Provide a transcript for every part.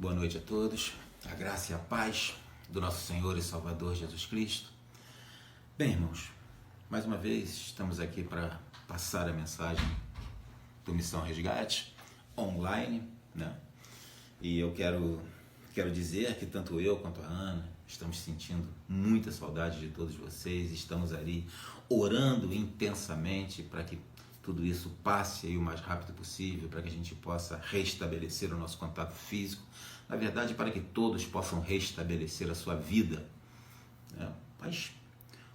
Boa noite a todos, a graça e a paz do nosso Senhor e Salvador Jesus Cristo. Bem, irmãos, mais uma vez estamos aqui para passar a mensagem do Missão Resgate online, né? E eu quero dizer que tanto eu quanto a Ana estamos sentindo muita saudade de todos vocês, estamos ali orando intensamente para que tudo isso passe aí o mais rápido possível, para que a gente possa restabelecer o nosso contato físico, na verdade para que todos possam restabelecer a sua vida, né? Mas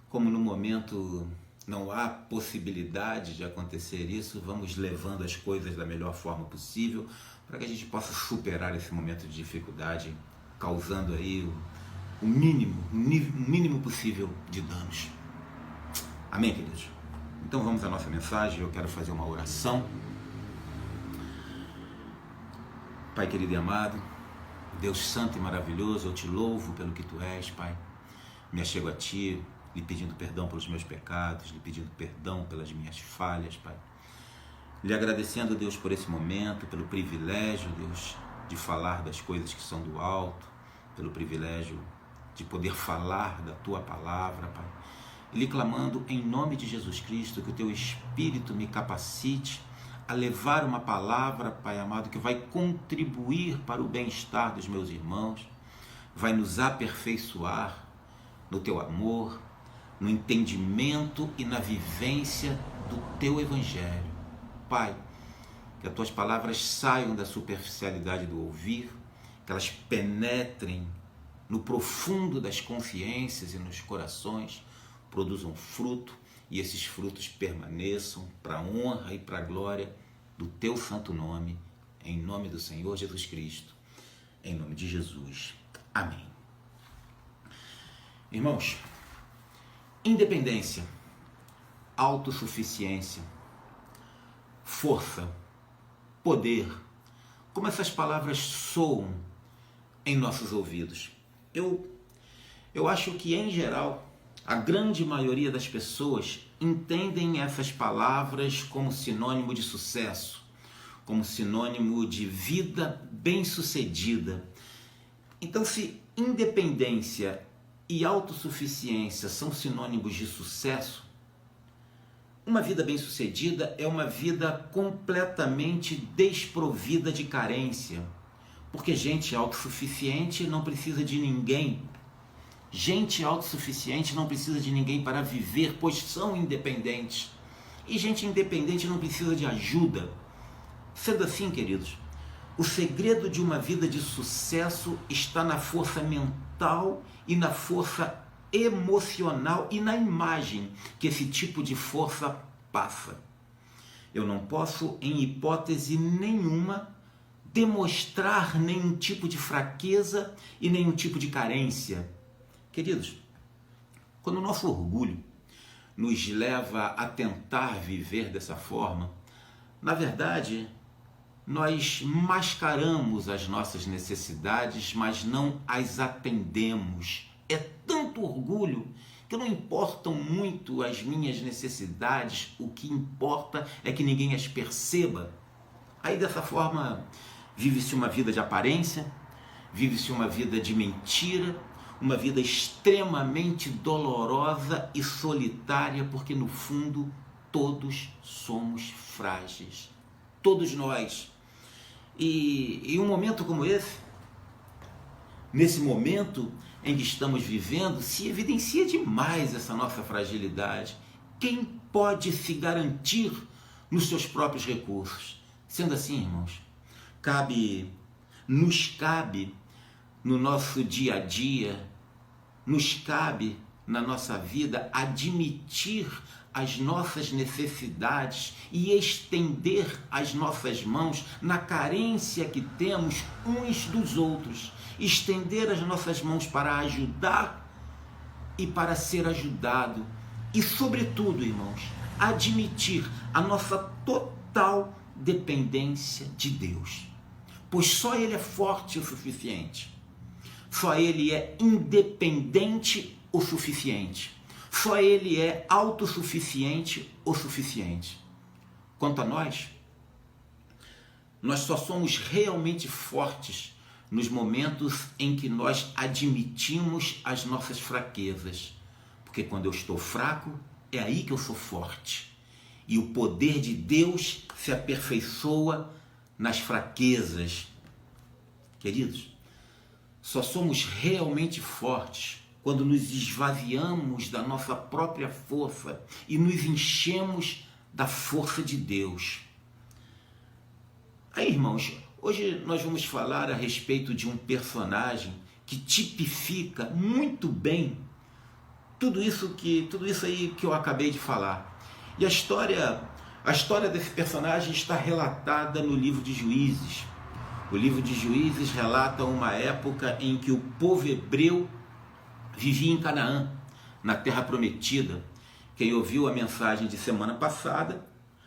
como no momento não há possibilidade de acontecer isso, vamos levando as coisas da melhor forma possível para que a gente possa superar esse momento de dificuldade, causando aí o mínimo possível de danos. Amém, queridos? Então vamos à nossa mensagem. Eu quero fazer uma oração. Pai querido e amado, Deus santo e maravilhoso, eu te louvo pelo que tu és, Pai. Me achego a ti, lhe pedindo perdão pelos meus pecados, lhe pedindo perdão pelas minhas falhas, Pai. Lhe agradecendo, Deus, por esse momento, pelo privilégio, Deus, de falar das coisas que são do alto, pelo privilégio de poder falar da tua palavra, Pai. E lhe clamando em nome de Jesus Cristo que o teu Espírito me capacite a levar uma palavra, Pai amado, que vai contribuir para o bem-estar dos meus irmãos, vai nos aperfeiçoar no teu amor, no entendimento e na vivência do teu Evangelho. Pai, que as tuas palavras saiam da superficialidade do ouvir, que elas penetrem no profundo das consciências e nos corações, produzam fruto e esses frutos permaneçam para a honra e para a glória do teu santo nome, em nome do Senhor Jesus Cristo, em nome de Jesus. Amém. Irmãos, independência, autossuficiência, força, poder, como essas palavras soam em nossos ouvidos. Eu acho que, em geral, a grande maioria das pessoas entendem essas palavras como sinônimo de sucesso, como sinônimo de vida bem-sucedida. Então, se independência e autossuficiência são sinônimos de sucesso, uma vida bem-sucedida é uma vida completamente desprovida de carência, porque gente autossuficiente não precisa de ninguém. Gente autossuficiente não precisa de ninguém para viver, pois são independentes. E gente independente não precisa de ajuda. Sendo assim, queridos, o segredo de uma vida de sucesso está na força mental e na força emocional e na imagem que esse tipo de força passa. Eu não posso, em hipótese nenhuma, demonstrar nenhum tipo de fraqueza e nenhum tipo de carência. Queridos, quando o nosso orgulho nos leva a tentar viver dessa forma, na verdade, nós mascaramos as nossas necessidades, mas não as atendemos. É tanto orgulho que não importam muito as minhas necessidades, o que importa é que ninguém as perceba. Aí dessa forma, vive-se uma vida de aparência, vive-se uma vida de mentira, uma vida extremamente dolorosa e solitária, porque no fundo todos somos frágeis, todos nós. E um momento como esse, nesse momento em que estamos vivendo, se evidencia demais essa nossa fragilidade. Quem pode se garantir nos seus próprios recursos? Sendo assim, irmãos, nos cabe no nosso dia a dia, nos cabe na nossa vida admitir as nossas necessidades e estender as nossas mãos na carência que temos uns dos outros, estender as nossas mãos para ajudar e para ser ajudado e, sobretudo, irmãos, admitir a nossa total dependência de Deus, pois só Ele é forte o suficiente. Só Ele é independente o suficiente. Só Ele é autossuficiente o suficiente. Quanto a nós só somos realmente fortes nos momentos em que nós admitimos as nossas fraquezas. Porque quando eu estou fraco, é aí que eu sou forte. E o poder de Deus se aperfeiçoa nas fraquezas. Queridos, só somos realmente fortes quando nos esvaziamos da nossa própria força e nos enchemos da força de Deus. Aí, irmãos, hoje nós vamos falar a respeito de um personagem que tipifica muito bem tudo isso aí que eu acabei de falar. E a história desse personagem está relatada no livro de Juízes. O livro de Juízes relata uma época em que o povo hebreu vivia em Canaã, na terra prometida. Quem ouviu a mensagem de semana passada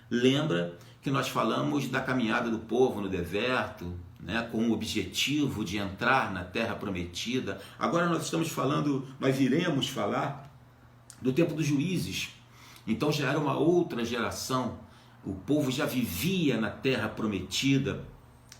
lembra que nós falamos da caminhada do povo no deserto, né, com o objetivo de entrar na terra prometida. Agora nós iremos falar do tempo dos juízes. Então já era uma outra geração, o povo já vivia na terra prometida.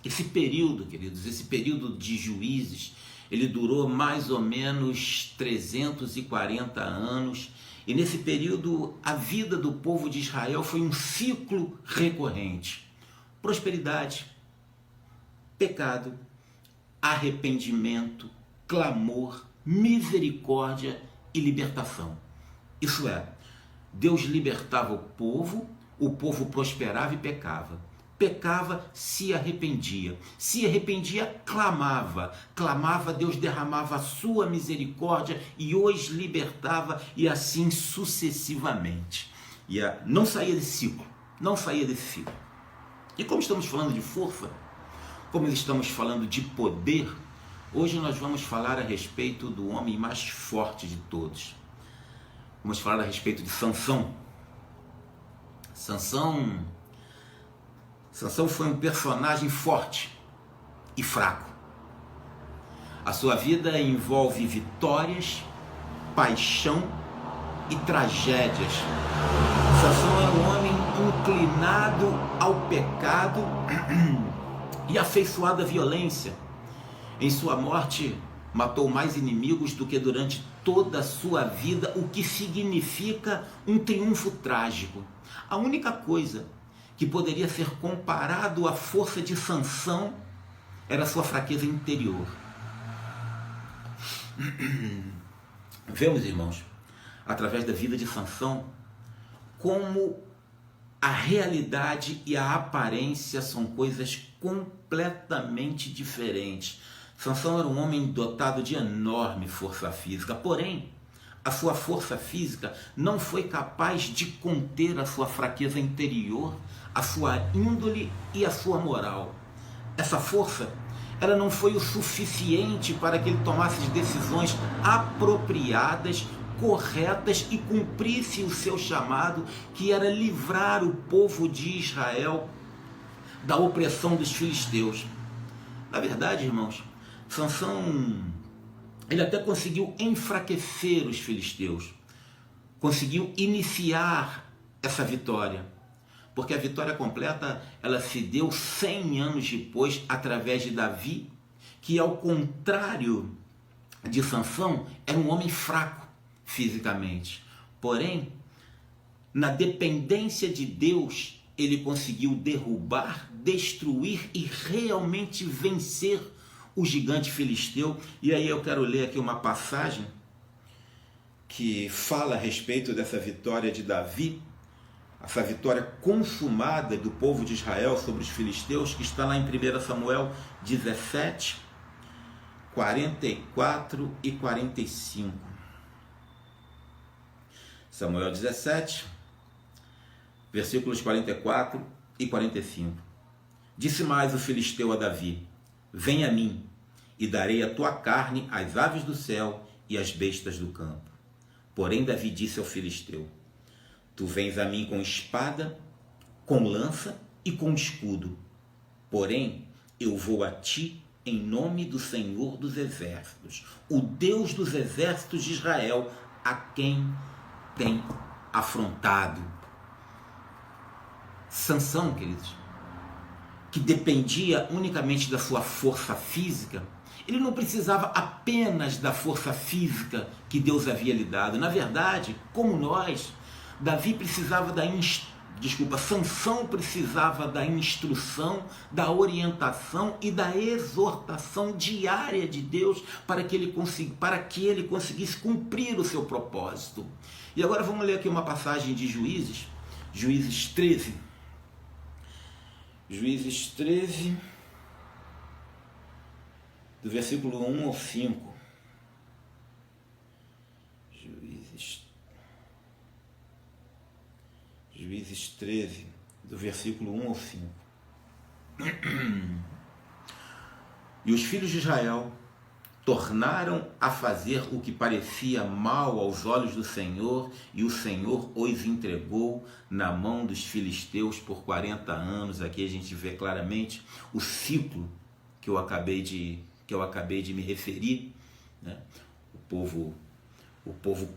Esse período, queridos, esse período de juízes, ele durou mais ou menos 340 anos. E nesse período, a vida do povo de Israel foi um ciclo recorrente. Prosperidade, pecado, arrependimento, clamor, misericórdia e libertação. Isso é, Deus libertava o povo prosperava e pecava. Pecava, se arrependia, clamava, Deus derramava a sua misericórdia e os libertava, e assim sucessivamente. E não saía desse ciclo. E como estamos falando de força, como estamos falando de poder, hoje nós vamos falar a respeito do homem mais forte de todos. Vamos falar a respeito de Sansão. Sansão foi um personagem forte e fraco. A sua vida envolve vitórias, paixão e tragédias. Sansão era um homem inclinado ao pecado e afeiçoado à violência. Em sua morte, matou mais inimigos do que durante toda a sua vida, o que significa um triunfo trágico. A única coisa que poderia ser comparado à força de Sansão era a sua fraqueza interior. Vemos, irmãos, através da vida de Sansão, como a realidade e a aparência são coisas completamente diferentes. Sansão era um homem dotado de enorme força física, porém, a sua força física não foi capaz de conter a sua fraqueza interior, a sua índole e a sua moral. Essa força, ela não foi o suficiente para que ele tomasse as decisões apropriadas, corretas e cumprisse o seu chamado, que era livrar o povo de Israel da opressão dos filisteus. Na verdade, irmãos, Sansão, ele até conseguiu enfraquecer os filisteus, conseguiu iniciar essa vitória, porque a vitória completa ela se deu 100 anos depois, através de Davi, que ao contrário de Sansão, era um homem fraco fisicamente, porém, na dependência de Deus, ele conseguiu derrubar, destruir e realmente vencer o gigante filisteu. E aí eu quero ler aqui uma passagem que fala a respeito dessa vitória de Davi, essa vitória consumada do povo de Israel sobre os filisteus, que está lá em 1 Samuel 17, 44 e 45. Samuel 17, versículos 44 e 45. Disse mais o filisteu a Davi: vem a mim, e darei a tua carne às aves do céu e às bestas do campo. Porém Davi disse ao filisteu: tu vens a mim com espada, com lança e com escudo. Porém eu vou a ti em nome do Senhor dos Exércitos, o Deus dos exércitos de Israel, a quem tem afrontado. Sansão, queridos, que dependia unicamente da sua força física, ele não precisava apenas da força física que Deus havia lhe dado. Na verdade, como nós, Davi precisava Sansão precisava da instrução, da orientação e da exortação diária de Deus para que ele conseguisse cumprir o seu propósito. E agora vamos ler aqui uma passagem de Juízes 13. Juízes 13, do versículo 1 ao 5. Juízes 13, do versículo 1 ao 5. E os filhos de Israel tornaram a fazer o que parecia mal aos olhos do Senhor, e o Senhor os entregou na mão dos filisteus por 40 anos. Aqui a gente vê claramente o ciclo que eu acabei de me referir, né? O povo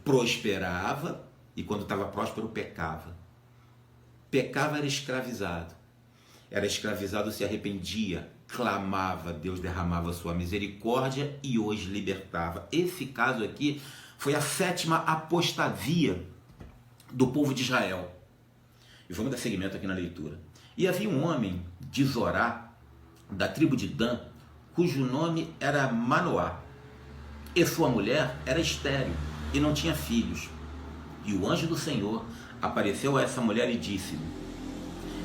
prosperava, e quando estava próspero pecava. Pecava, era escravizado, se arrependia, clamava, Deus derramava sua misericórdia e os libertava. Esse caso aqui foi a 7ª apostasia do povo de Israel. E vamos dar seguimento aqui na leitura. E havia um homem de Zorá, da tribo de Dan, cujo nome era Manoá, e sua mulher era estéril e não tinha filhos. E o anjo do Senhor apareceu a essa mulher e disse-lhe: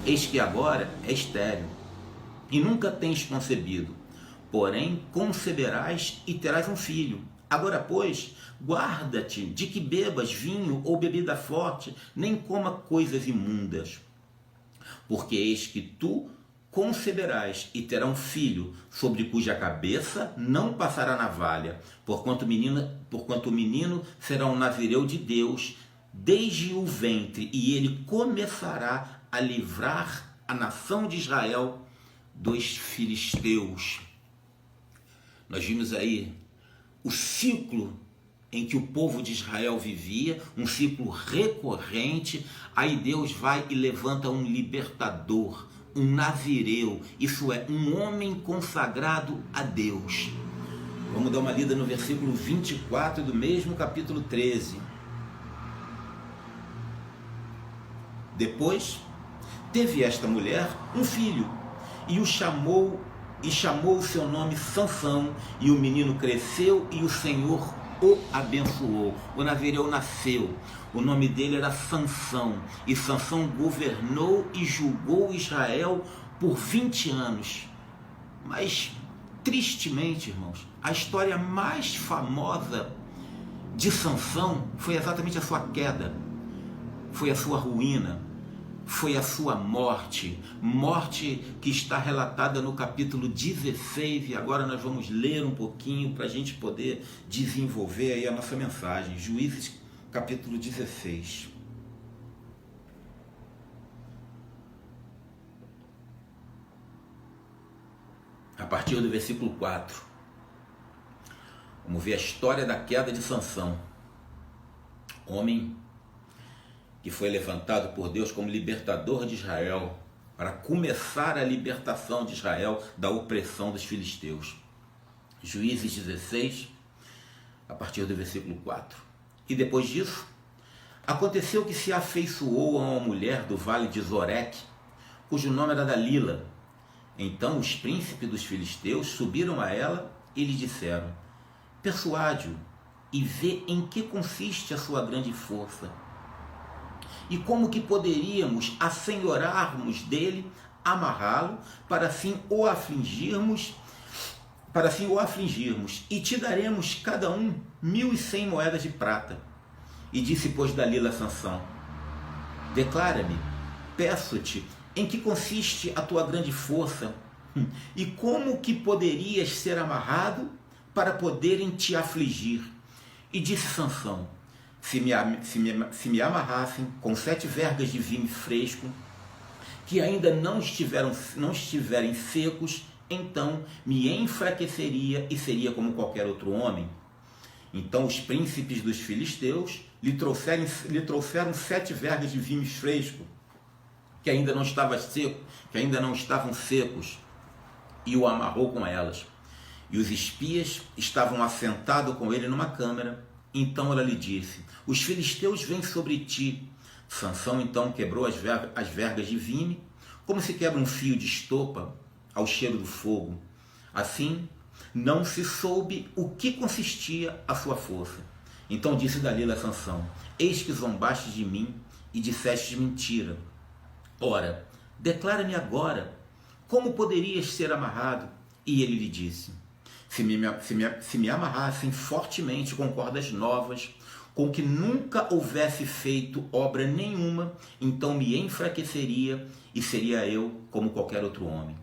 eis que agora é estéril e nunca tens concebido, porém conceberás e terás um filho. Agora, pois, guarda-te de que bebas vinho ou bebida forte, nem coma coisas imundas, porque eis que tu conceberás e terá um filho, sobre cuja cabeça não passará navalha, porquanto o menino será um nazireu de Deus desde o ventre, e ele começará a livrar a nação de Israel dos filisteus. Nós vimos aí o ciclo em que o povo de Israel vivia, um ciclo recorrente. Aí Deus vai e levanta um libertador, um nazireu, isso é, um homem consagrado a Deus. Vamos dar uma lida no versículo 24 do mesmo capítulo 13. Depois teve esta mulher um filho, e chamou o seu nome Sansão, e o menino cresceu e o Senhor o abençoou. O nazireu nasceu, o nome dele era Sansão, e Sansão governou e julgou Israel por 20 anos. Mas, tristemente, irmãos, a história mais famosa de Sansão foi exatamente a sua queda, foi a sua ruína, foi a sua morte que está relatada no capítulo 16, e agora nós vamos ler um pouquinho para a gente poder desenvolver aí a nossa mensagem. Juízes, capítulo 16. A partir do versículo 4. Vamos ver a história da queda de Sansão, homem que foi levantado por Deus como libertador de Israel, para começar a libertação de Israel da opressão dos filisteus. Juízes 16, a partir do versículo 4. E depois disso, aconteceu que se afeiçoou a uma mulher do vale de Zoreque, cujo nome era Dalila. Então os príncipes dos filisteus subiram a ela e lhe disseram: persuade-o e vê em que consiste a sua grande força, e como que poderíamos assenhorarmos dele, amarrá-lo, para assim o afligirmos, e te daremos cada um 1.100 moedas de prata. E disse, pois, Dalila a Sansão: declara-me, peço-te, em que consiste a tua grande força, e como que poderias ser amarrado para poderem te afligir. E disse Sansão: se me amarrassem com 7 vergas de vinho fresco, que ainda não estiverem secos, então me enfraqueceria e seria como qualquer outro homem. Então os príncipes dos filisteus lhe trouxeram 7 vergas de vinho fresco, que ainda não estava seco, que ainda não estavam secos, e o amarrou com elas. E os espias estavam assentados com ele numa câmara. Então ela lhe disse: os filisteus vêm sobre ti. Sansão então quebrou as vergas de vime, como se quebra um fio de estopa ao cheiro do fogo. Assim, não se soube o que consistia a sua força. Então disse Dalila a Sansão: eis que zombaste de mim e disseste mentira. Ora, declara-me agora, como poderias ser amarrado? E ele lhe disse: se me amarrassem fortemente com cordas novas, com que nunca houvesse feito obra nenhuma, então me enfraqueceria e seria eu como qualquer outro homem.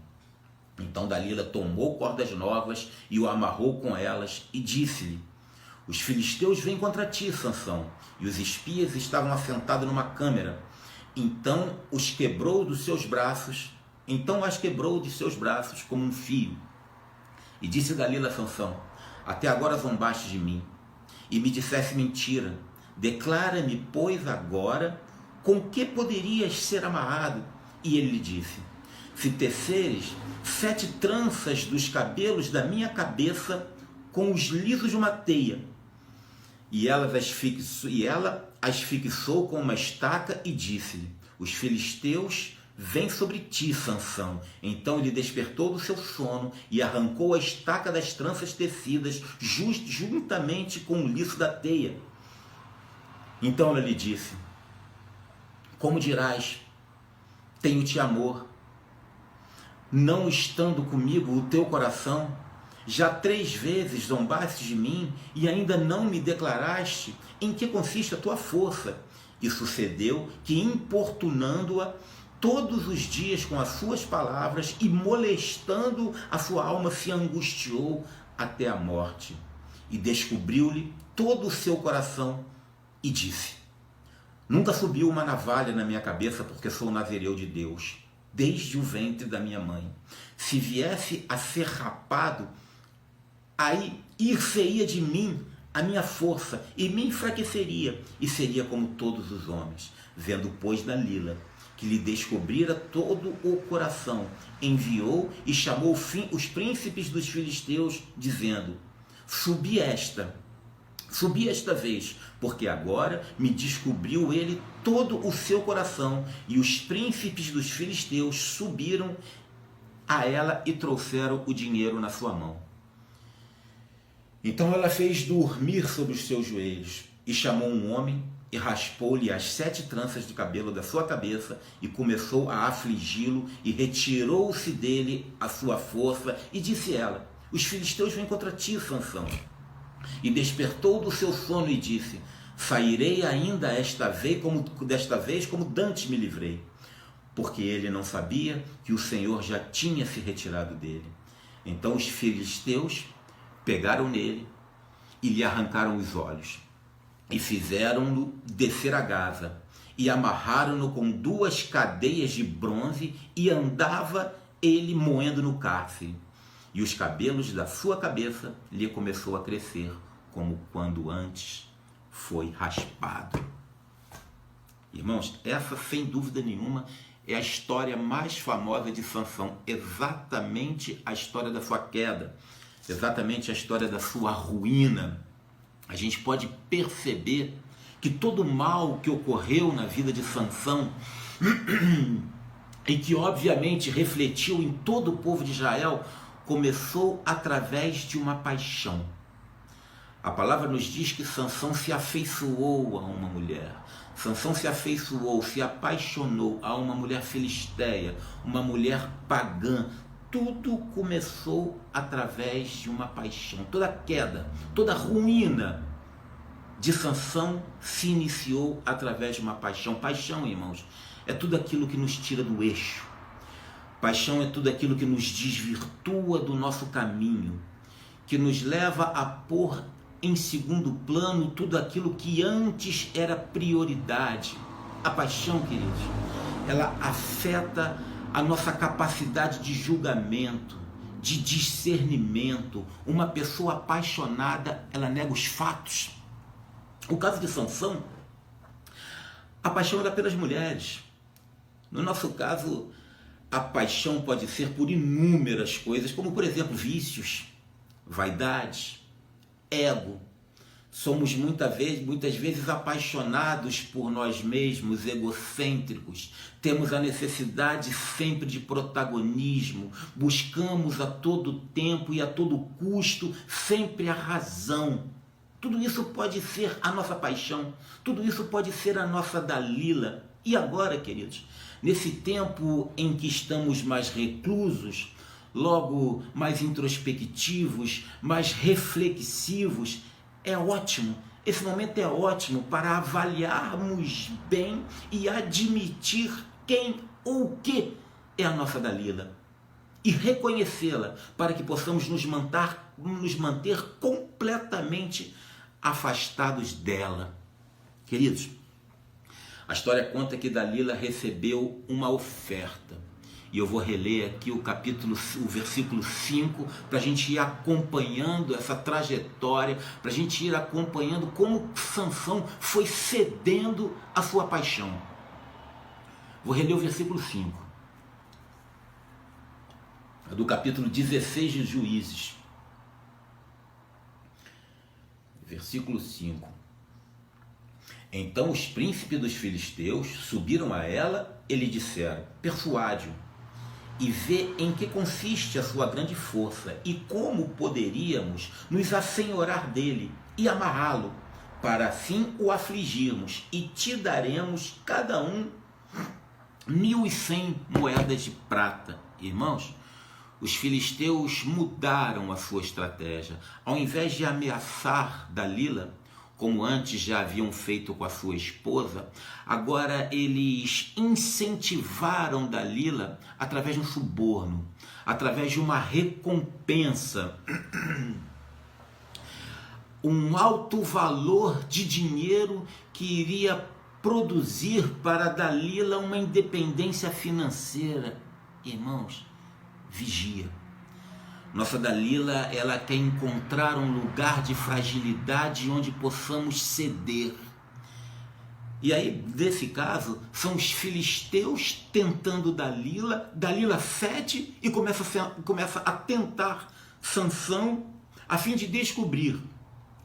Então Dalila tomou cordas novas e o amarrou com elas e disse-lhe: os filisteus vêm contra ti, Sansão. E os espias estavam assentados numa câmara. Então as quebrou de seus braços como um fio. E disse Dalila a Sansão: até agora zombaste de mim e me disseste mentira. Declara-me, pois, agora com que poderias ser amarrado. E ele lhe disse: se teceres 7 tranças dos cabelos da minha cabeça com os lisos de uma teia. E ela as fixou com uma estaca e disse-lhe: os filisteus vêm sobre ti, Sansão. Então ele despertou do seu sono e arrancou a estaca das tranças tecidas juntamente com o liço da teia. Então ela lhe disse: como dirás, tenho-te amor, não estando comigo o teu coração? Já 3 vezes zombaste de mim e ainda não me declaraste em que consiste a tua força. E sucedeu que, importunando-a todos os dias com as suas palavras e molestando a sua alma, se angustiou até a morte. E descobriu-lhe todo o seu coração e disse: nunca subiu uma navalha na minha cabeça, porque sou nazireu de Deus, desde o ventre da minha mãe. Se viesse a ser rapado, aí ir-se-ia de mim a minha força e me enfraqueceria e seria como todos os homens. Vendo, pois, Dalila que lhe descobrira todo o coração, enviou e chamou os príncipes dos filisteus, dizendo: subi esta vez, porque agora me descobriu ele todo o seu coração. E os príncipes dos filisteus subiram a ela e trouxeram o dinheiro na sua mão. Então ela fez dormir sobre os seus joelhos e chamou um homem e raspou-lhe as 7 tranças de cabelo da sua cabeça e começou a afligi-lo e retirou-se dele a sua força e disse ela: os filisteus vêm contra ti, Sansão. E despertou do seu sono e disse: sairei ainda desta vez como dantes me livrei. Porque ele não sabia que o Senhor já tinha se retirado dele. Então os filisteus pegaram nele e lhe arrancaram os olhos e fizeram-no descer a Gaza e amarraram-no com 2 cadeias de bronze e andava ele moendo no cárcere. E os cabelos da sua cabeça lhe começou a crescer, como quando antes foi raspado. Irmãos, essa sem dúvida nenhuma é a história mais famosa de Sansão, exatamente a história da sua queda, exatamente a história da sua ruína. A gente pode perceber que todo o mal que ocorreu na vida de Sansão e que obviamente refletiu em todo o povo de Israel, começou através de uma paixão. A palavra nos diz que Sansão se afeiçoou a uma mulher. Sansão se afeiçoou, se apaixonou a uma mulher filisteia, uma mulher pagã. Tudo começou através de uma paixão. Toda queda, toda ruína de Sansão se iniciou através de uma paixão. Paixão, irmãos, é tudo aquilo que nos tira do eixo. Paixão é tudo aquilo que nos desvirtua do nosso caminho, que nos leva a pôr em segundo plano tudo aquilo que antes era prioridade. A paixão, queridos, ela afeta a nossa capacidade de julgamento, de discernimento. Uma pessoa apaixonada, ela nega os fatos. O caso de Sansão, a paixão era pelas mulheres. No nosso caso, a paixão pode ser por inúmeras coisas, como por exemplo vícios, vaidade, ego. Somos muitas vezes apaixonados por nós mesmos, egocêntricos. Temos a necessidade sempre de protagonismo. Buscamos a todo tempo e a todo custo sempre a razão. Tudo isso pode ser a nossa paixão. Tudo isso pode ser a nossa Dalila. E agora, queridos, nesse tempo em que estamos mais reclusos, logo mais introspectivos, mais reflexivos, é ótimo, esse momento é ótimo para avaliarmos bem e admitir quem ou o que é a nossa Dalila e reconhecê-la para que possamos nos manter completamente afastados dela. Queridos, a história conta que Dalila recebeu uma oferta. E eu vou reler aqui o versículo 5, para a gente ir acompanhando essa trajetória, para a gente ir acompanhando como Sansão foi cedendo a sua paixão. Vou reler o versículo 5, do capítulo 16 de Juízes. Versículo 5. Então os príncipes dos filisteus subiram a ela e lhe disseram: persuade-o e vê em que consiste a sua grande força e como poderíamos nos assenhorar dele e amarrá-lo, para assim o afligirmos, e te daremos cada um 1.100 moedas de prata. Irmãos, os filisteus mudaram a sua estratégia. Ao invés de ameaçar Dalila, como antes já haviam feito com a sua esposa, agora eles incentivaram Dalila através de um suborno, através de uma recompensa, um alto valor de dinheiro que iria produzir para Dalila uma independência financeira. Irmãos, vigia. Nossa Dalila, ela quer encontrar um lugar de fragilidade onde possamos ceder. E aí, nesse caso, são os filisteus tentando Dalila. Dalila cede e começa a tentar Sansão, a fim de descobrir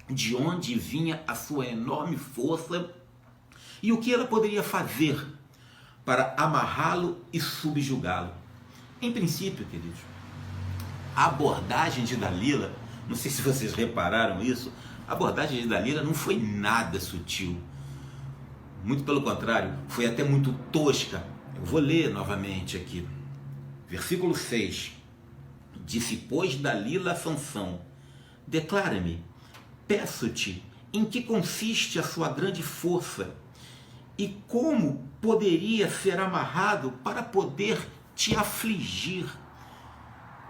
de onde vinha a sua enorme força e o que ela poderia fazer para amarrá-lo e subjugá-lo. Em princípio, queridos, a abordagem de Dalila, não sei se vocês repararam isso, a abordagem de Dalila não foi nada sutil. Muito pelo contrário, foi até muito tosca. Eu vou ler novamente aqui. Versículo 6. Disse, pois, Dalila a Sansão: declara-me, peço-te, em que consiste a sua grande força e como poderia ser amarrado para poder te afligir.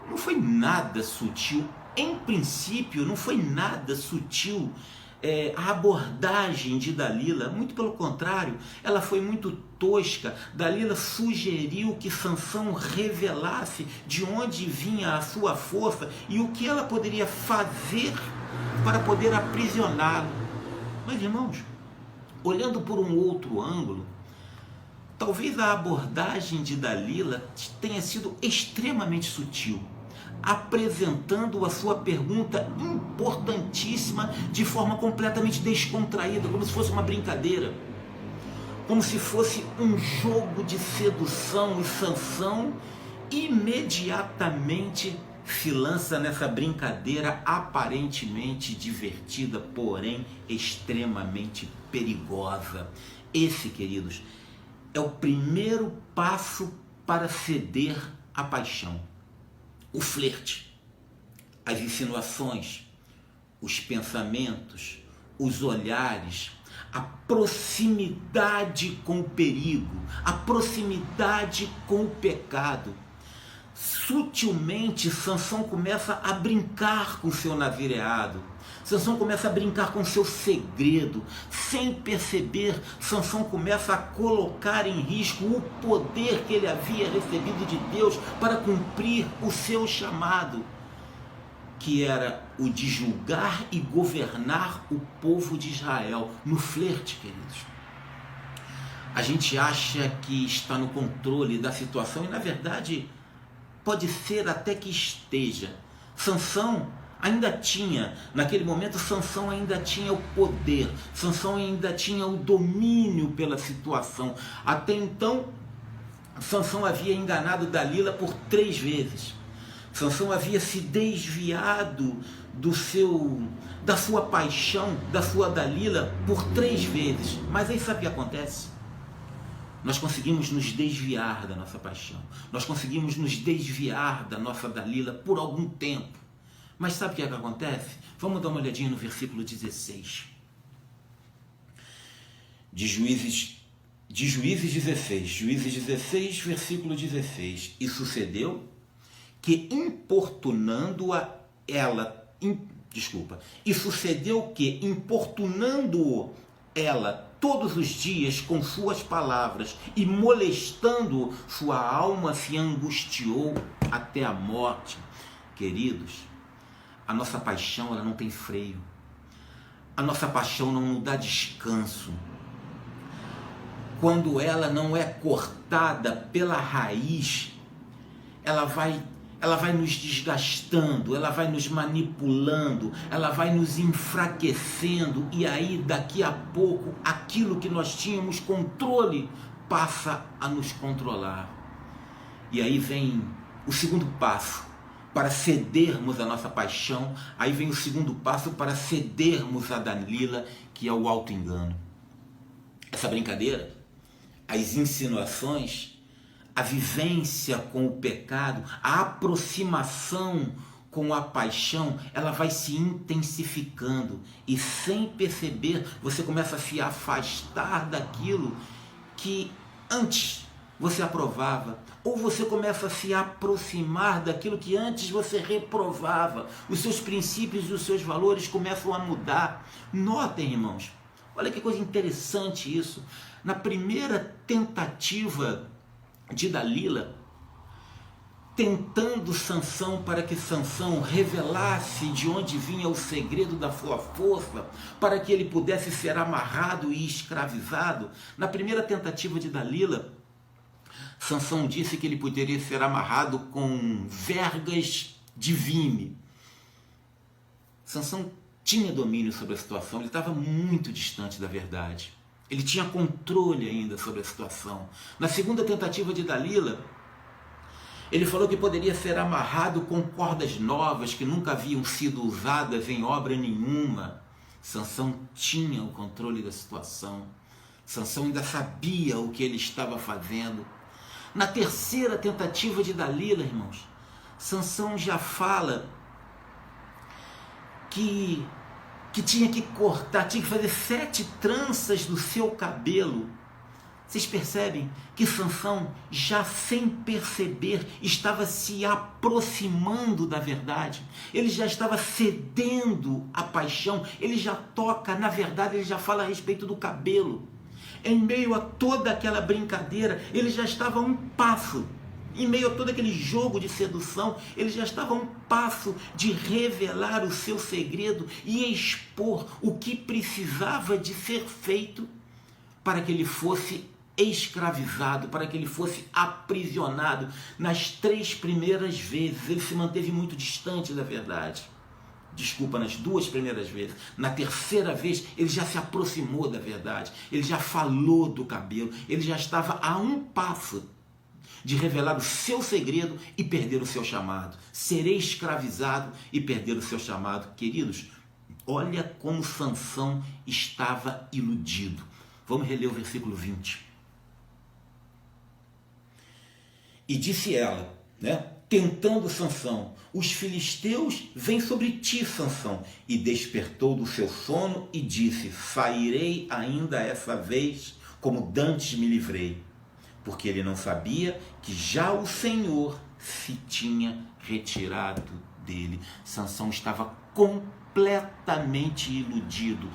Não foi nada sutil. Em princípio, não foi nada sutil a abordagem de Dalila. Muito pelo contrário, ela foi muito tosca. Dalila sugeriu que Sansão revelasse de onde vinha a sua força e o que ela poderia fazer para poder aprisioná-lo. Mas, irmãos, olhando por um outro ângulo, talvez a abordagem de Dalila tenha sido extremamente sutil, apresentando a sua pergunta importantíssima de forma completamente descontraída, como se fosse uma brincadeira, como se fosse um jogo de sedução, e Sansão imediatamente se lança nessa brincadeira aparentemente divertida, porém extremamente perigosa. Esse, queridos, é o primeiro passo para ceder à paixão. O flerte, as insinuações, os pensamentos, os olhares, a proximidade com o perigo, a proximidade com o pecado. Sutilmente, Sansão começa a brincar com seu navireado. Sansão começa a brincar com seu segredo. Sem perceber, Sansão começa a colocar em risco o poder que ele havia recebido de Deus para cumprir o seu chamado, que era o de julgar e governar o povo de Israel. No flerte, queridos, A gente acha que está no controle da situação e, na verdade, pode ser até que esteja. Sansão ainda tinha, naquele momento, Sansão ainda tinha o poder, Sansão ainda tinha o domínio pela situação. Até então, Sansão havia enganado Dalila por 3 vezes. Sansão havia se desviado da sua paixão, da sua Dalila, por 3 vezes. Mas aí sabe o que acontece? Nós conseguimos nos desviar da nossa paixão. Nós conseguimos nos desviar da nossa Dalila por algum tempo. Mas sabe o que acontece? Vamos dar uma olhadinha no versículo 16. De Juízes 16. Juízes 16, versículo 16. E sucedeu que importunando-a ela... E sucedeu que importunando ela todos os dias com suas palavras e molestando sua alma, se angustiou até a morte. Queridos, a nossa paixão, ela não tem freio. A nossa paixão não nos dá descanso. Quando ela não é cortada pela raiz, ela vai nos desgastando, ela vai nos manipulando, ela vai nos enfraquecendo, e aí daqui a pouco aquilo que nós tínhamos controle passa a nos controlar. E aí vem o segundo passo para cedermos a nossa paixão, aí vem o segundo passo para cedermos a Dalila, que é o auto-engano. Essa brincadeira, as insinuações, a vivência com o pecado, a aproximação com a paixão, ela vai se intensificando e, sem perceber, você começa a se afastar daquilo que antes você aprovava, ou você começa a se aproximar daquilo que antes você reprovava. Os seus princípios e os seus valores começam a mudar. Notem, irmãos, olha que coisa interessante isso. Na primeira tentativa de Dalila, tentando Sansão para que Sansão revelasse de onde vinha o segredo da sua força, para que ele pudesse ser amarrado e escravizado. Na primeira tentativa de Dalila, Sansão disse que ele poderia ser amarrado com vergas de vime. Sansão tinha domínio sobre a situação, ele estava muito distante da verdade. Ele tinha controle ainda sobre a situação. Na segunda tentativa de Dalila, ele falou que poderia ser amarrado com cordas novas que nunca haviam sido usadas em obra nenhuma. Sansão tinha o controle da situação. Sansão ainda sabia o que ele estava fazendo. Na terceira tentativa de Dalila, irmãos, Sansão já fala que tinha que cortar, tinha que fazer 7 tranças do seu cabelo. Vocês percebem que Sansão, já sem perceber, estava se aproximando da verdade. Ele já estava cedendo à paixão. Ele já toca, na verdade, ele já fala a respeito do cabelo. Em meio a toda aquela brincadeira, ele já estava a um passo. Em meio a todo aquele jogo de sedução, ele já estava a um passo de revelar o seu segredo e expor o que precisava de ser feito para que ele fosse escravizado, para que ele fosse aprisionado. Nas 3 primeiras vezes, ele se manteve muito distante da verdade. Desculpa, nas 2 primeiras vezes. Na terceira vez, ele já se aproximou da verdade. Ele já falou do cabelo. Ele já estava a um passo de revelar o seu segredo e perder o seu chamado. Serei escravizado e perder o seu chamado. Queridos, olha como Sansão estava iludido. Vamos reler o versículo 20. E disse ela, tentando Sansão: os filisteus vêm sobre ti, Sansão. E despertou do seu sono e disse: sairei ainda essa vez, como dantes me livrei. Porque ele não sabia que já o Senhor se tinha retirado dele. Sansão estava completamente iludido,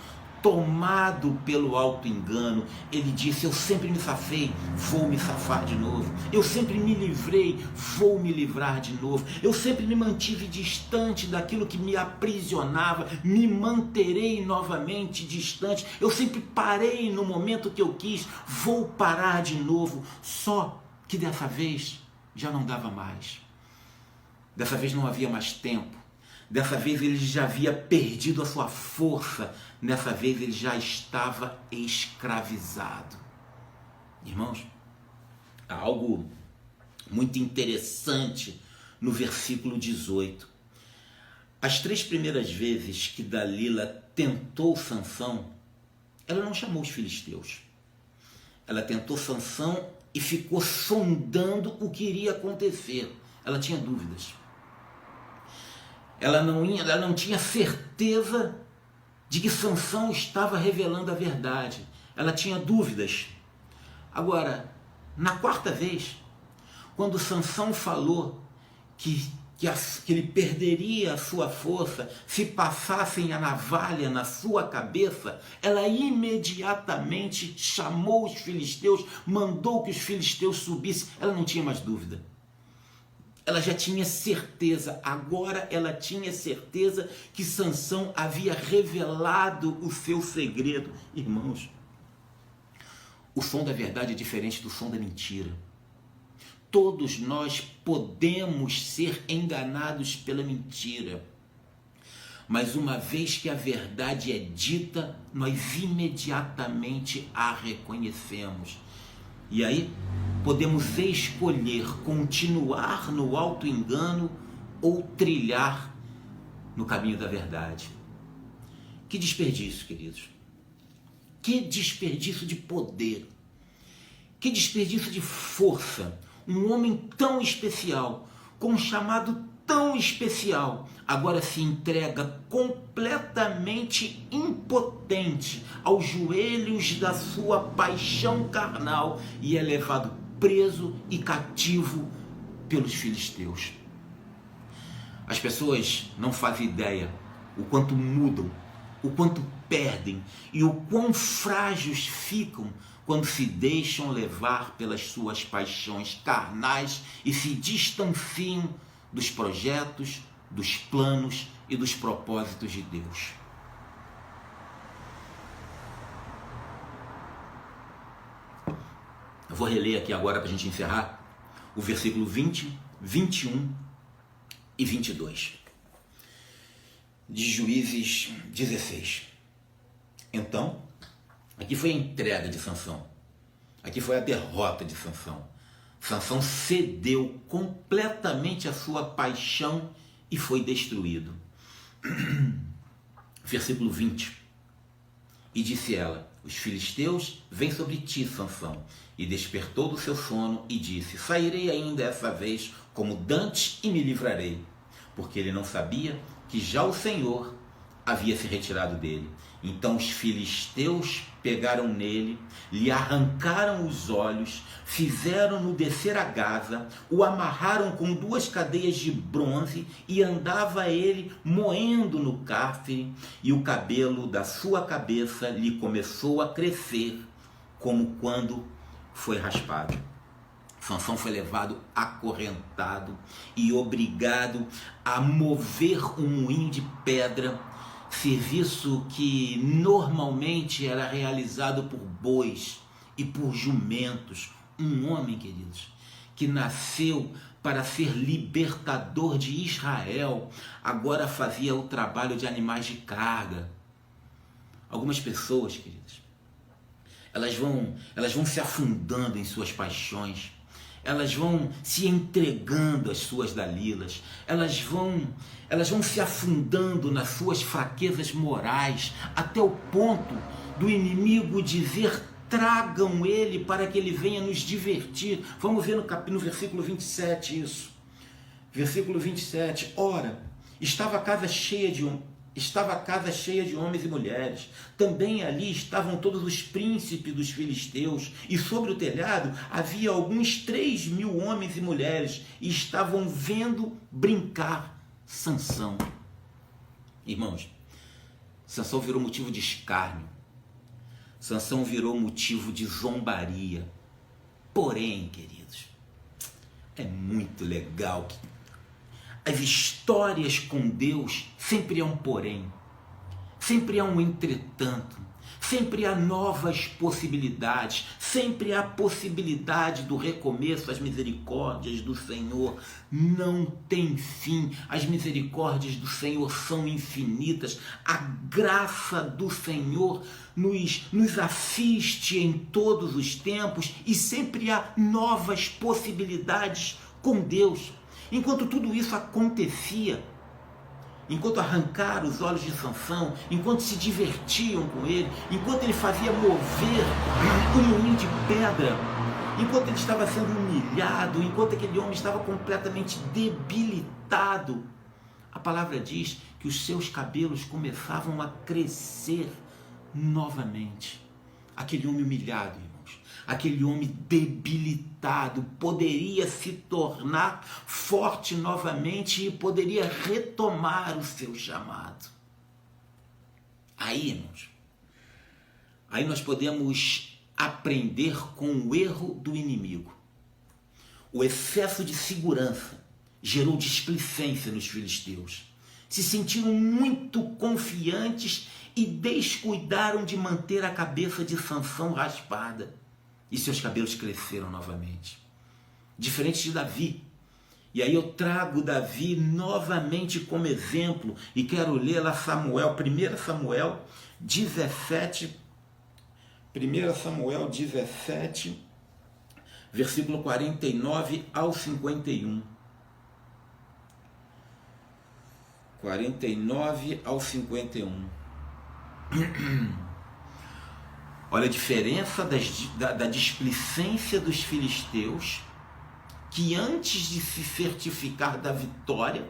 tomado pelo auto-engano, ele disse: eu sempre me safei, vou me safar de novo. Eu sempre me livrei, vou me livrar de novo. Eu sempre me mantive distante daquilo que me aprisionava, me manterei novamente distante. Eu sempre parei no momento que eu quis, vou parar de novo. Só que dessa vez já não dava mais. Dessa vez não havia mais tempo. Dessa vez ele já havia perdido a sua força. Dessa vez ele já estava escravizado. Irmãos, há algo muito interessante no versículo 18. As 3 primeiras vezes que Dalila tentou Sansão, ela não chamou os filisteus. Ela tentou Sansão e ficou sondando o que iria acontecer. Ela tinha dúvidas. Ela não tinha certeza de que Sansão estava revelando a verdade. Ela tinha dúvidas. Agora, na 4ª vez, quando Sansão falou que ele perderia a sua força se passassem a navalha na sua cabeça, ela imediatamente chamou os filisteus, mandou que os filisteus subissem. Ela não tinha mais dúvida. Ela já tinha certeza, agora ela tinha certeza que Sansão havia revelado o seu segredo. Irmãos, o som da verdade é diferente do som da mentira. Todos nós podemos ser enganados pela mentira. Mas uma vez que a verdade é dita, nós imediatamente a reconhecemos. E aí podemos escolher continuar no auto-engano ou trilhar no caminho da verdade. Que desperdício, queridos. Que desperdício de poder. Que desperdício de força. Um homem tão especial, com um chamado tão especial, agora se entrega completamente impotente aos joelhos da sua paixão carnal e é levado preso e cativo pelos filisteus. As pessoas não fazem ideia o quanto mudam, o quanto perdem e o quão frágeis ficam quando se deixam levar pelas suas paixões carnais e se distanciam dos projetos, dos planos e dos propósitos de Deus. Eu vou reler aqui agora para a gente encerrar o versículo 20, 21 e 22 de Juízes 16. Então, aqui foi a entrega de Sansão. Aqui foi a derrota de Sansão. Sansão cedeu completamente à sua paixão e foi destruído. Versículo 20. E disse ela: os filisteus vêm sobre ti, Sansão. E despertou do seu sono e disse: sairei ainda essa vez como dantes e me livrarei. Porque ele não sabia que já o Senhor havia se retirado dele. Então os filisteus pegaram nele, lhe arrancaram os olhos, fizeram-no descer a Gaza, o amarraram com 2 cadeias de bronze e andava ele moendo no cárcere, e o cabelo da sua cabeça lhe começou a crescer, como quando foi raspado. Sansão foi levado acorrentado e obrigado a mover um moinho de pedra, serviço que normalmente era realizado por bois e por jumentos. Um homem, queridos, que nasceu para ser libertador de Israel, agora fazia o trabalho de animais de carga. Algumas pessoas, queridos, elas vão se afundando em suas paixões, elas vão se entregando às suas dalilas, elas vão se afundando nas suas fraquezas morais, até o ponto do inimigo dizer: tragam ele para que ele venha nos divertir. Vamos ver no versículo 27 isso. Versículo 27. Ora, estava a casa cheia de homens e mulheres. Também ali estavam todos os príncipes dos filisteus, e sobre o telhado havia alguns 3.000 homens e mulheres, e estavam vendo brincar Sansão. Irmãos, Sansão virou motivo de escárnio, Sansão virou motivo de zombaria. Porém, queridos, é muito legal que as histórias com Deus sempre há um porém, sempre há um entretanto, sempre há novas possibilidades, sempre há possibilidade do recomeço. As misericórdias do Senhor não têm fim, as misericórdias do Senhor são infinitas, a graça do Senhor nos assiste em todos os tempos e sempre há novas possibilidades com Deus. Enquanto tudo isso acontecia, enquanto arrancaram os olhos de Sansão, enquanto se divertiam com ele, enquanto ele fazia mover um moinho de pedra, enquanto ele estava sendo humilhado, enquanto aquele homem estava completamente debilitado, a palavra diz que os seus cabelos começavam a crescer novamente. Aquele homem humilhado, irmãos, aquele homem debilitado poderia se tornar forte novamente e poderia retomar o seu chamado. Aí, irmãos, aí nós podemos aprender com o erro do inimigo. O excesso de segurança gerou displicência nos filisteus. Se sentiram muito confiantes e descuidaram de manter a cabeça de Sansão raspada. E seus cabelos cresceram novamente. Diferente de Davi. E aí eu trago Davi novamente como exemplo e quero ler lá Samuel, 1 Samuel 17, versículo 49 ao 51. 49 ao 51. Olha a diferença da displicência dos filisteus, que antes de se certificar da vitória,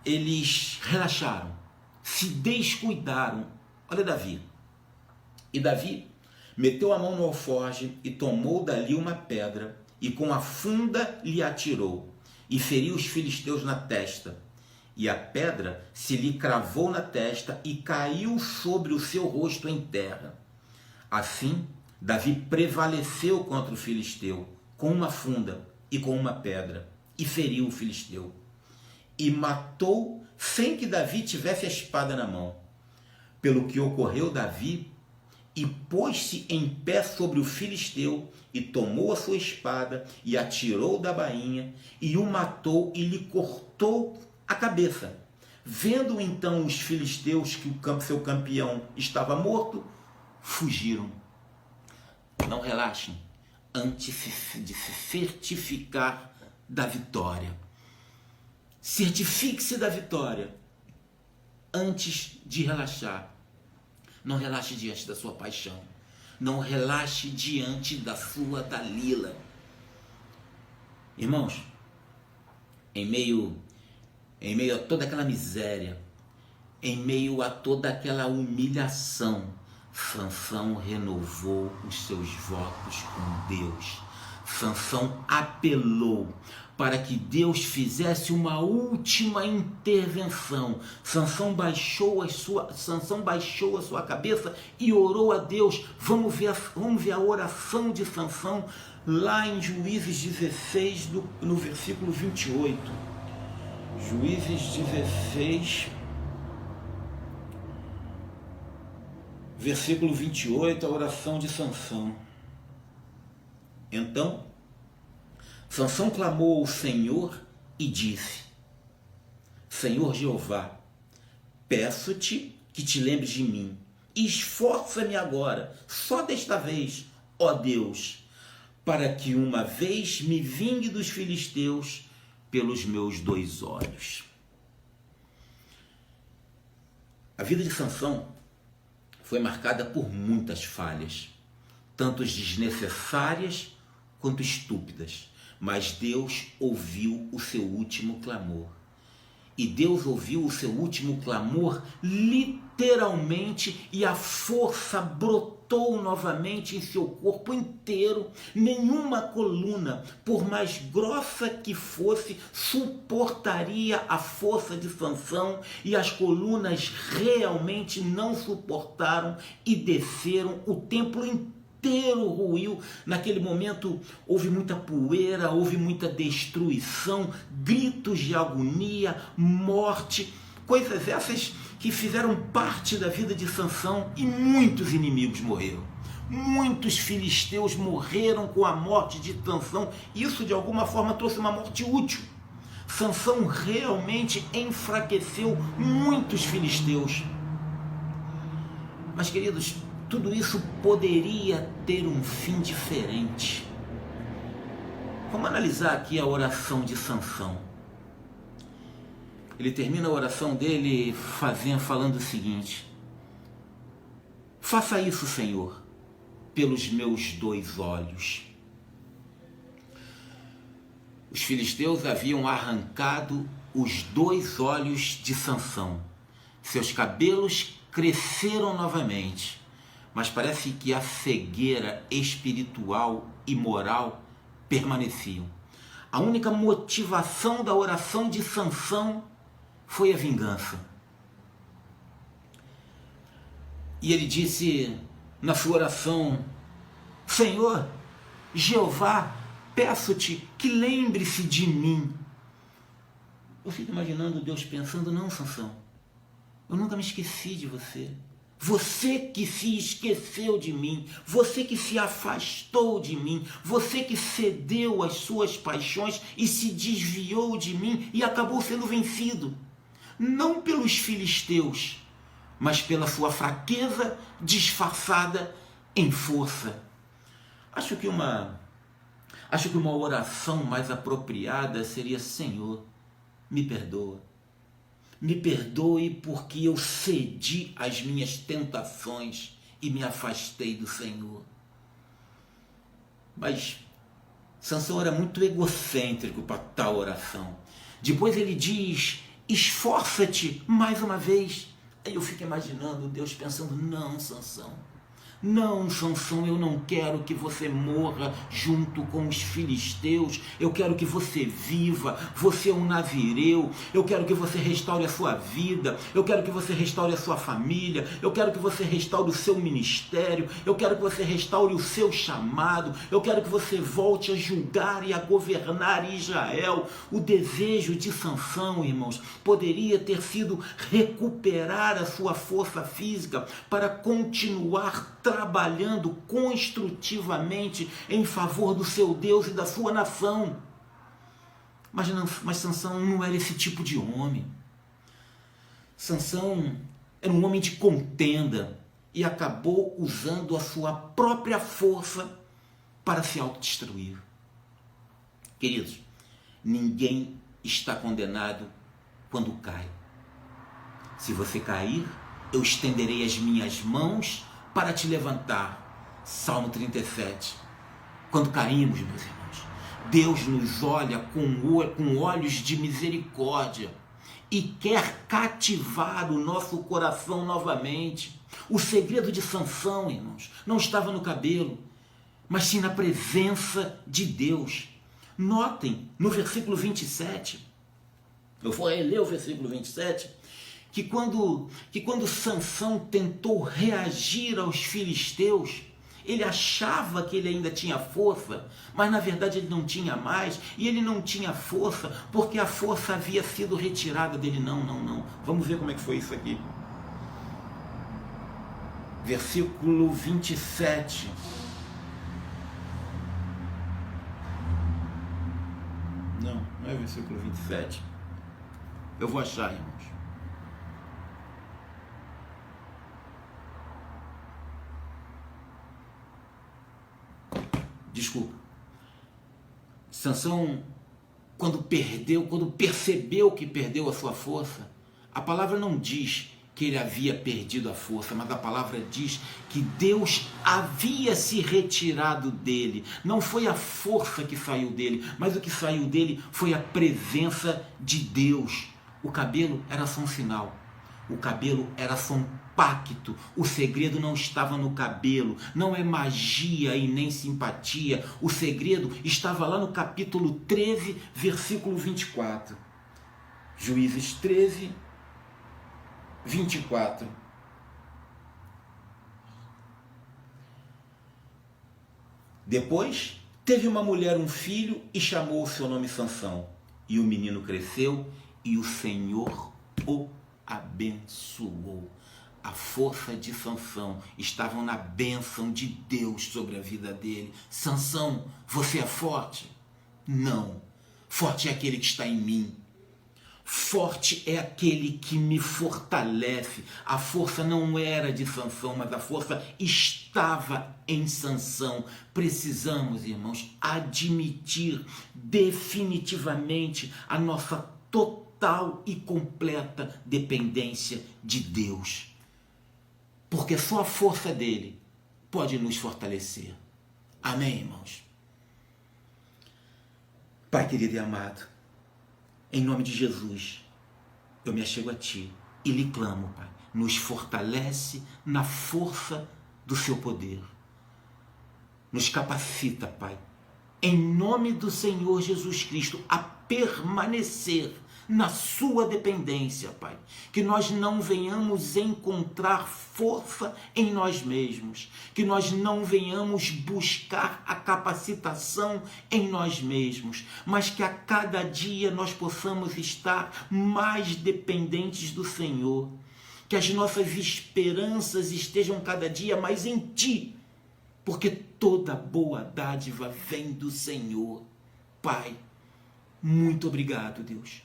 eles relaxaram, se descuidaram. Olha Davi. E Davi meteu a mão no alforje e tomou dali uma pedra e com a funda lhe atirou e feriu os filisteus na testa. E a pedra se lhe cravou na testa e caiu sobre o seu rosto em terra. Assim, Davi prevaleceu contra o filisteu com uma funda e com uma pedra e feriu o filisteu. E matou sem que Davi tivesse a espada na mão. Pelo que ocorreu Davi e pôs-se em pé sobre o filisteu e tomou a sua espada e atirou da bainha e o matou e lhe cortou a cabeça. Vendo então os filisteus que o seu campeão estava morto, fugiram. Não relaxem antes de se certificar da vitória. Certifique-se da vitória antes de relaxar. Não relaxe diante da sua paixão. Não relaxe diante da sua Dalila. Irmãos, em meio a toda aquela miséria, em meio a toda aquela humilhação, Sansão renovou os seus votos com Deus. Sansão apelou para que Deus fizesse uma última intervenção. Sansão baixou a sua cabeça e orou a Deus. Vamos ver a oração de Sansão lá em Juízes 16, no versículo 28. Juízes 16, versículo 28, a oração de Sansão. Então, Sansão clamou ao Senhor e disse: Senhor Jeová, peço-te que te lembres de mim. Esforça-me agora, só desta vez, ó Deus, para que uma vez me vingue dos filisteus pelos meus 2 olhos. A vida de Sansão foi marcada por muitas falhas, tanto desnecessárias quanto estúpidas, mas Deus ouviu o seu último clamor. E Deus ouviu o seu último clamor literalmente, e a força brotou brotou novamente em seu corpo inteiro. Nenhuma coluna, por mais grossa que fosse, suportaria a força de Sansão, e as colunas realmente não suportaram e desceram. O templo inteiro ruiu. Naquele momento houve muita poeira, houve muita destruição, gritos de agonia, morte, coisas essas que fizeram parte da vida de Sansão, e muitos inimigos morreram. Muitos filisteus morreram com a morte de Sansão. Isso de alguma forma trouxe uma morte útil. Sansão realmente enfraqueceu muitos filisteus. Mas, queridos, tudo isso poderia ter um fim diferente. Vamos analisar aqui a oração de Sansão. Ele termina a oração dele falando o seguinte: faça isso, Senhor, pelos meus 2 olhos. Os filisteus haviam arrancado os 2 olhos de Sansão. Seus cabelos cresceram novamente, mas parece que a cegueira espiritual e moral permaneciam. A única motivação da oração de Sansão foi a vingança. E ele disse na sua oração: Senhor, Jeová, peço-te que lembre-se de mim. Eu fico imaginando Deus pensando: não, Sansão, eu nunca me esqueci de você. Você que se esqueceu de mim, você que se afastou de mim, você que cedeu às suas paixões e se desviou de mim e acabou sendo vencido. Não pelos filisteus, mas pela sua fraqueza disfarçada em força. Acho que uma oração mais apropriada seria: Senhor, me perdoa. Me perdoe porque eu cedi às minhas tentações e me afastei do Senhor. Mas Sansão era muito egocêntrico para tal oração. Depois ele diz: esforça-te mais uma vez. Aí eu fico imaginando Deus pensando: não, Sansão, eu não quero que você morra junto com os filisteus. Eu quero que você viva. Você é um nazireu. Eu quero que você restaure a sua vida. Eu quero que você restaure a sua família. Eu quero que você restaure o seu ministério. Eu quero que você restaure o seu chamado. Eu quero que você volte a julgar e a governar Israel. O desejo de Sansão, irmãos, poderia ter sido recuperar a sua força física para continuar trabalhando construtivamente em favor do seu Deus e da sua nação. Mas Sansão não era esse tipo de homem. Sansão era um homem de contenda e acabou usando a sua própria força para se autodestruir. Queridos, ninguém está condenado quando cai. Se você cair, eu estenderei as minhas mãos para te levantar. Salmo 37. Quando caímos, meus irmãos, Deus nos olha com olhos de misericórdia e quer cativar o nosso coração novamente. O segredo de Sansão, irmãos, não estava no cabelo, mas sim na presença de Deus. Notem no versículo 27, eu vou ler o versículo 27, que quando Sansão tentou reagir aos filisteus, ele achava que ele ainda tinha força, mas na verdade ele não tinha mais, e ele não tinha força porque a força havia sido retirada dele. Não. Vamos ver como é que foi isso aqui. Versículo 27. Não é versículo 27. Eu vou achar, irmãos. Desculpa. Sansão, quando percebeu que perdeu a sua força, a palavra não diz que ele havia perdido a força, mas a palavra diz que Deus havia se retirado dele. Não foi a força que saiu dele, mas o que saiu dele foi a presença de Deus. O cabelo era só um sinal. O cabelo era só um pacto. O segredo não estava no cabelo. Não é magia e nem simpatia. O segredo estava lá no capítulo 13, versículo 24. Juízes 13, 24. Depois, teve uma mulher um filho e chamou o seu nome Sansão. E o menino cresceu e o Senhor o abençoou. A força de Sansão estava na bênção de Deus sobre a vida dele. Sansão, você é forte? Não. Forte é aquele que está em mim. Forte é aquele que me fortalece. A força não era de Sansão, mas a força estava em Sansão. Precisamos, irmãos, admitir definitivamente a nossa total e completa dependência de Deus. Porque só a força dele pode nos fortalecer. Amém, irmãos? Pai querido e amado, em nome de Jesus, eu me achego a Ti e lhe clamo, Pai, nos fortalece na força do Seu poder. Nos capacita, Pai, em nome do Senhor Jesus Cristo, a permanecer na sua dependência, Pai. Que nós não venhamos encontrar força em nós mesmos. Que nós não venhamos buscar a capacitação em nós mesmos. Mas que a cada dia nós possamos estar mais dependentes do Senhor. Que as nossas esperanças estejam cada dia mais em Ti. Porque toda boa dádiva vem do Senhor. Pai, muito obrigado, Deus.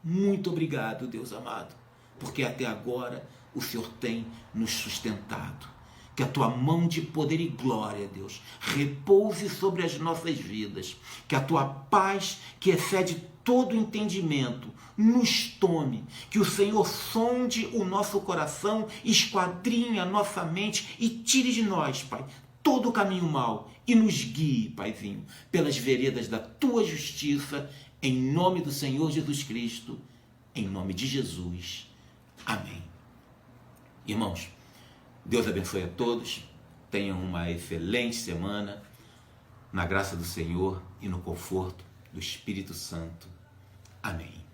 Muito obrigado, Deus amado, porque até agora o Senhor tem nos sustentado. Que a Tua mão de poder e glória, Deus, repouse sobre as nossas vidas. Que a Tua paz, que excede todo entendimento, nos tome. Que o Senhor sonde o nosso coração, esquadrinhe a nossa mente e tire de nós, Pai, todo o caminho mau e nos guie, Paizinho, pelas veredas da Tua justiça. Em nome do Senhor Jesus Cristo, em nome de Jesus. Amém. Irmãos, Deus abençoe a todos. Tenham uma excelente semana, na graça do Senhor e no conforto do Espírito Santo. Amém.